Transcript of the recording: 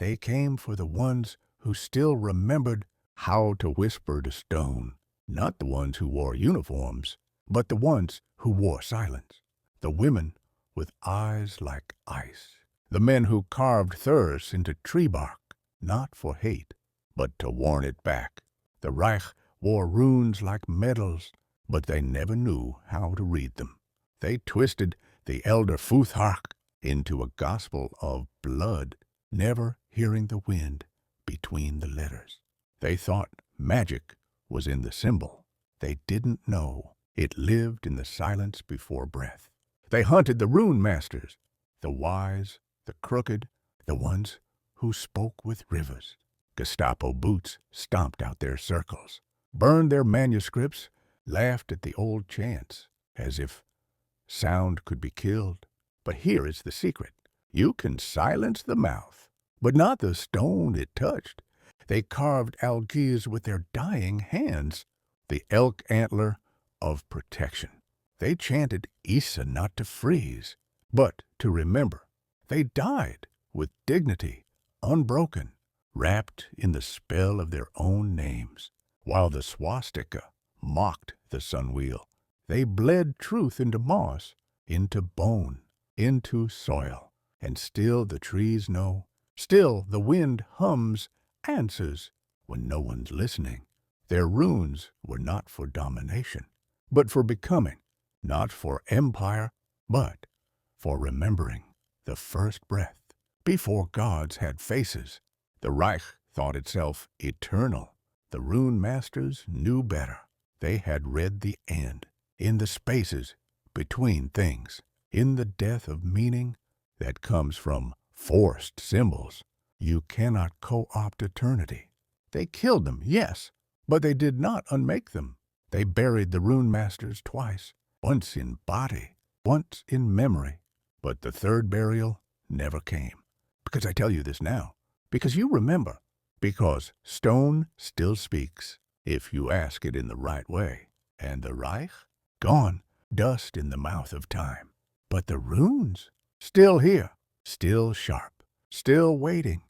They came for the ones who still remembered how to whisper to stone, not the ones who wore uniforms, but the ones who wore silence, the women with eyes like ice, the men who carved thirst into tree bark, not for hate, but to warn it back. The Reich wore runes like medals, but they never knew how to read them. They twisted the elder Futhark into a gospel of blood, never hearing the wind between the letters. They thought magic was in the symbol. They didn't know it lived in the silence before breath. They hunted the Runemasters, the wise, the crooked, the ones who spoke with rivers. Gestapo boots stomped out their circles, burned their manuscripts, laughed at the old chants, as if sound could be killed. But here is the secret. You can silence the mouth, but not the stone it touched. They carved algiz with their dying hands, the elk antler of protection. They chanted Isa not to freeze, but to remember. They died with dignity, unbroken, wrapped in the spell of their own names. While the swastika mocked the sunwheel, they bled truth into moss, into bone, into soil. And still the trees know, still the wind hums answers when no one's listening. Their runes were not for domination, but for becoming, not for empire, but for remembering the first breath. Before gods had faces, the Reich thought itself eternal. The Runemasters knew better. They had read the end, in the spaces between things, in the death of meaning that comes from forced symbols. You cannot co-opt eternity. They killed them, yes, but they did not unmake them. They buried the Runemasters twice, once in body, once in memory. But the third burial never came. Because I tell you this now, because you remember, because stone still speaks, if you ask it in the right way. And the Reich? Gone, dust in the mouth of time. But the runes? Still here, still sharp, still waiting.